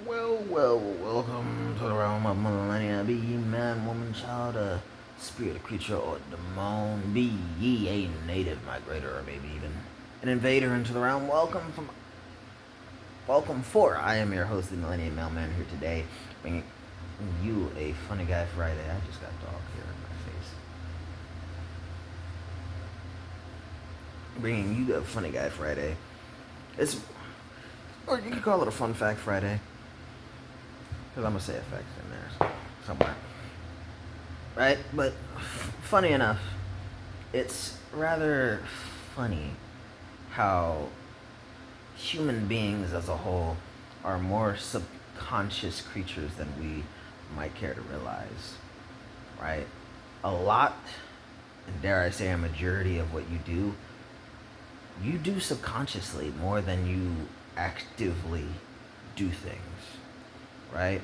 Welcome to the realm of Millenia. Be ye man, woman, child, a spirit, a creature, or demon. Be ye a native migrator, or maybe even an invader into the realm. Welcome for. I am your host, the Millennium Mailman, here today, bringing you a funny guy Friday. I just got dog hair in my face. Bringing you a funny guy Friday. Or you can call it a fun fact Friday. Because I'm going to say effects in there somewhere. Right? But funny enough, it's rather funny how human beings as a whole are more subconscious creatures than we might care to realize. Right? A lot, and dare I say a majority of what you do subconsciously more than you actively do things. Right?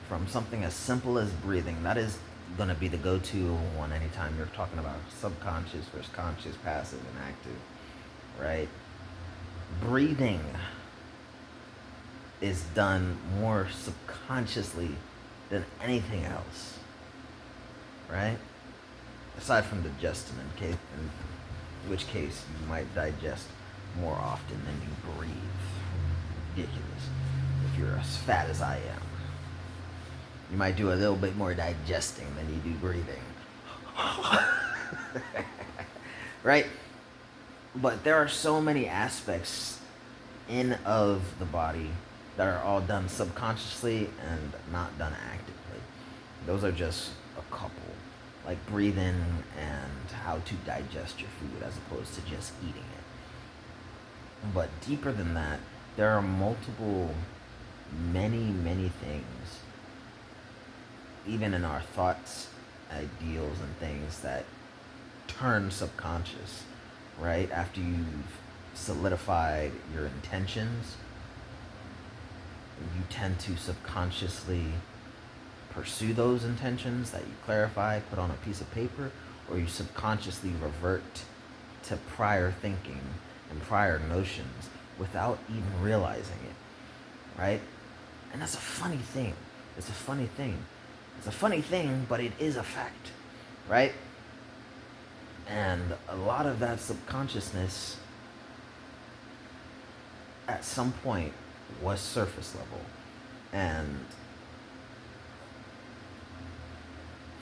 From something as simple as breathing. That is going to be the go-to one anytime you're talking about subconscious versus conscious, passive, and active. Right? Breathing is done more subconsciously than anything else. Right? Aside from digestion, in which case you might digest more often than you breathe. Ridiculous. If you're as fat as I am, you might do a little bit more digesting than you do breathing. Right? But there are so many aspects in of the body that are all done subconsciously and not done actively. Those are just a couple. Like breathing and how to digest your food as opposed to just eating it. But deeper than that, there are many things, even in our thoughts, ideals, and things that turn subconscious, right? After you've solidified your intentions, you tend to subconsciously pursue those intentions that you clarify, put on a piece of paper, or you subconsciously revert to prior thinking and prior notions without even realizing it, right? And that's a funny thing. It's a funny thing, but it is a fact, right? And a lot of that subconsciousness at some point was surface level. And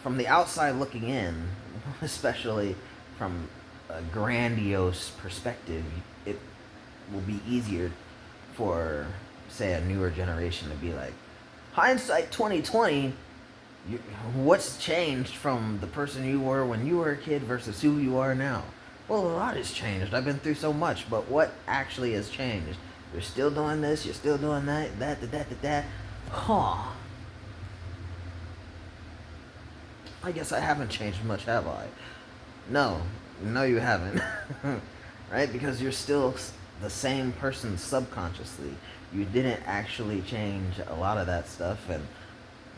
from the outside looking in, especially from a grandiose perspective, it will be easier for, say, a newer generation to be like, hindsight 2020, what's changed from the person you were when you were a kid versus who you are now? Well, a lot has changed. I've been through so much, but what actually has changed? You're still doing this, you're still doing that. Huh. I guess I haven't changed much, have I? No, you haven't. Right? Because you're still the same person subconsciously. You didn't actually change a lot of that stuff, and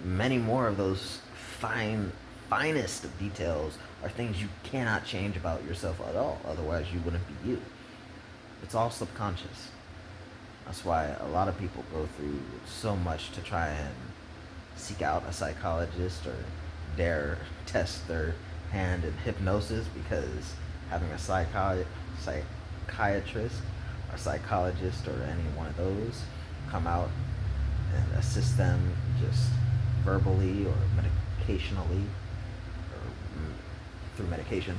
many more of those finest of details are things you cannot change about yourself at all. Otherwise, you wouldn't be you. It's all subconscious. That's why a lot of people go through so much to try and seek out a psychologist or dare test their hand in hypnosis, because having a psychiatrist or psychologist or any one of those come out and assist them just verbally or medicationally or through medication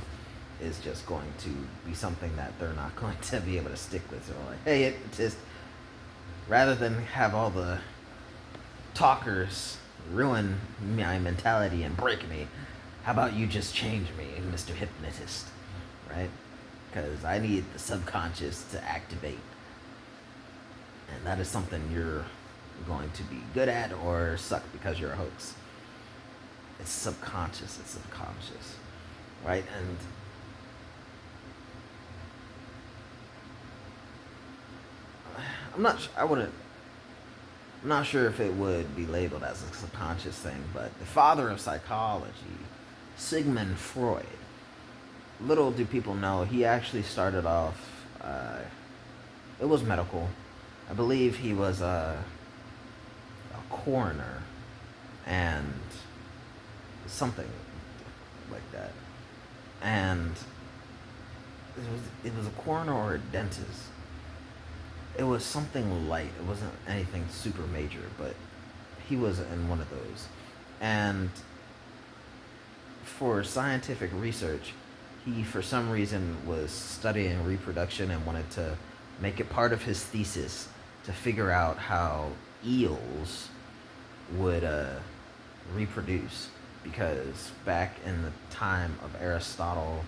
is just going to be something that they're not going to be able to stick with. So like, hey, it just, rather than have all the talkers ruin my mentality and break me, how about you just change me, Mr. Hypnotist, right? Because I need the subconscious to activate. And that is something you're going to be good at or suck because you're a hoax. It's subconscious, right? And I'm not sure if it would be labeled as a subconscious thing, but the father of psychology, Sigmund Freud, little do people know, he actually started off, it was medical. I believe he was a coroner and something like that. And it was a coroner or a dentist. It was something light. It wasn't anything super major, but he was in one of those. And for scientific research, he for some reason was studying reproduction and wanted to make it part of his thesis to figure out how eels would reproduce, because back in the time of Aristotle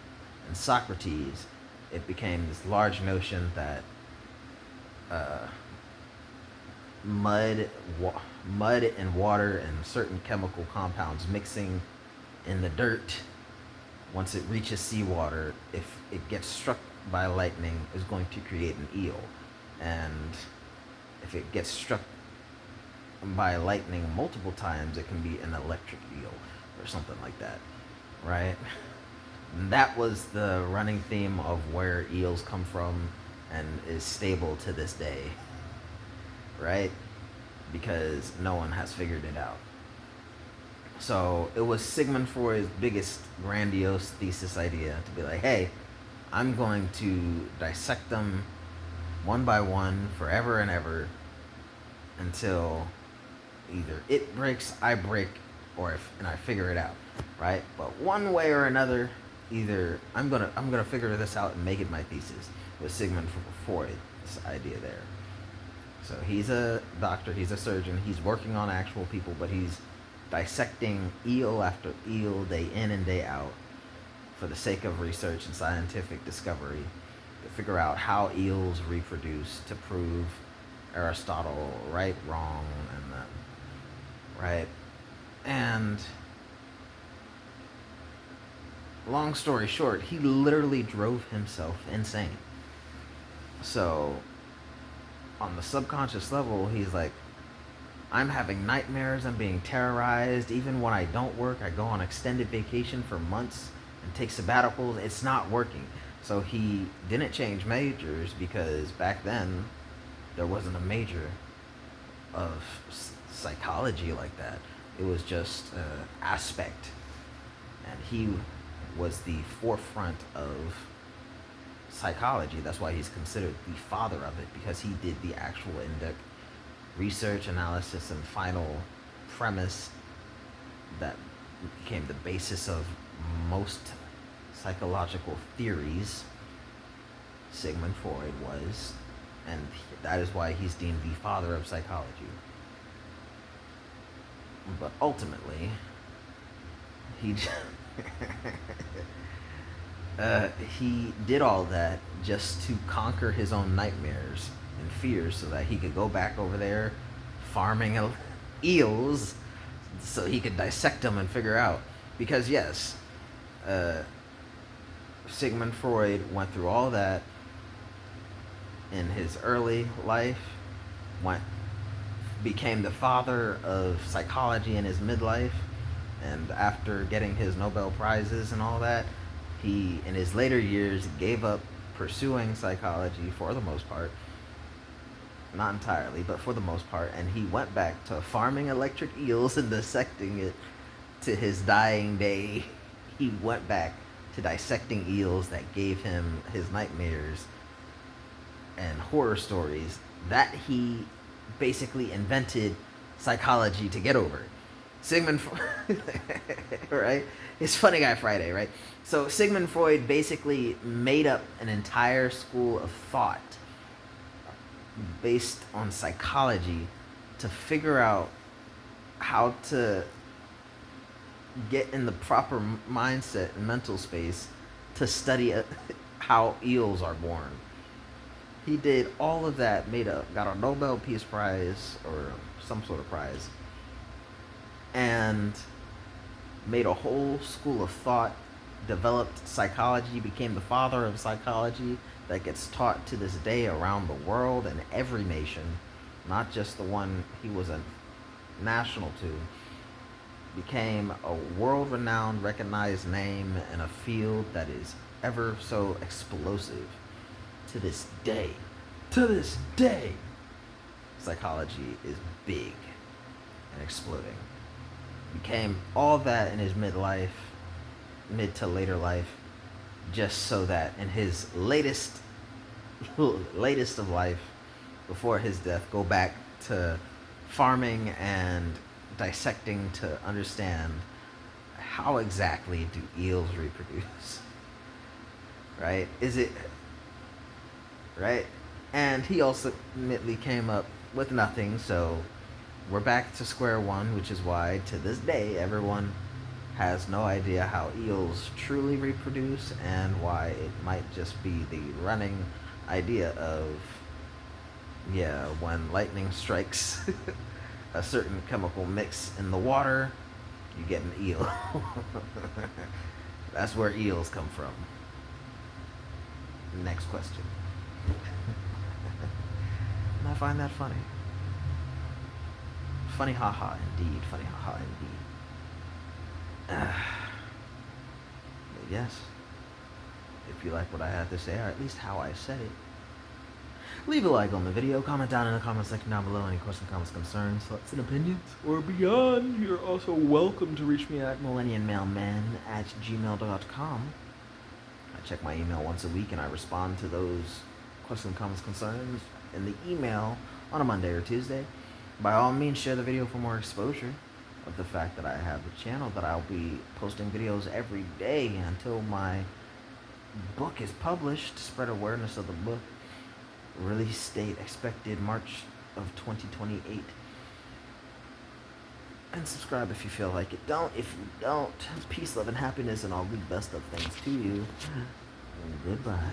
and Socrates, it became this large notion that mud and water and certain chemical compounds mixing in the dirt, once it reaches seawater, if it gets struck by lightning, is going to create an eel. And if it gets struck by lightning multiple times, it can be an electric eel or something like that, right? And that was the running theme of where eels come from and is stable to this day, right? Because no one has figured it out. So it was Sigmund Freud's biggest grandiose thesis idea to be like, hey, I'm going to dissect them one by one forever and ever until either it breaks, I break, or and I figure it out, right? But one way or another, either I'm gonna figure this out and make it my thesis. Was Sigmund Freud's idea there. So he's a doctor, he's a surgeon, he's working on actual people, but he's dissecting eel after eel, day in and day out, for the sake of research and scientific discovery, to figure out how eels reproduce, to prove Aristotle right, wrong, and that, right? And long story short, he literally drove himself insane. So on the subconscious level, he's like, I'm having nightmares, I'm being terrorized. Even when I don't work, I go on extended vacation for months and take sabbaticals. It's not working. So he didn't change majors because back then there wasn't a major of psychology like that. It was just an aspect. And he was the forefront of psychology. That's why he's considered the father of it, because he did the actual in-depth research, analysis, and final premise that became the basis of most psychological theories. Sigmund Freud was, and that is why he's deemed the father of psychology. But ultimately, he he did all that just to conquer his own nightmares and fears so that he could go back over there farming eels so he could dissect them and figure out. Because yes, Sigmund Freud went through all that in his early life, became the father of psychology in his midlife, and after getting his Nobel Prizes and all that, he, in his later years, gave up pursuing psychology for the most part. Not entirely, but for the most part, and he went back to farming electric eels and dissecting it to his dying day. He went back to dissecting eels that gave him his nightmares and horror stories that he basically invented psychology to get over. Sigmund right? It's Funny Guy Friday, right? So Sigmund Freud basically made up an entire school of thought based on psychology to figure out how to get in the proper mindset and mental space to study how eels are born. He did all of that, got a Nobel Peace Prize or some sort of prize, and made a whole school of thought, developed psychology, became the father of psychology that gets taught to this day around the world in every nation, not just the one he was a national to. Became a world-renowned, recognized name in a field that is ever so explosive to this day. To this day, psychology is big. and exploding. Became all that in his mid to later life, just so that in his latest of life, before his death, go back to farming and dissecting to understand how exactly do eels reproduce, right? Is it right? And he ultimately came up with nothing, so we're back to square one, which is why to this day everyone has no idea how eels truly reproduce, and why it might just be the running idea of, yeah, when lightning strikes a certain chemical mix in the water, you get an eel. That's where eels come from. Next question. And I find that funny. Funny haha indeed. Funny haha indeed. But yes, if you like what I had to say, or at least how I said it, leave a like on the video, comment down in the comment section down below any questions, comments, concerns, thoughts, and opinions, or beyond. You're also welcome to reach me at millenniummailmen@gmail.com. I check my email once a week, and I respond to those questions, comments, concerns in the email on a Monday or Tuesday. By all means, share the video for more exposure of the fact that I have a channel, that I'll be posting videos every day until my book is published, to spread awareness of the book. Release date expected March of 2028. And subscribe if you feel like it. Don't if you don't. Peace, love, and happiness, and all the best of things to you. And goodbye.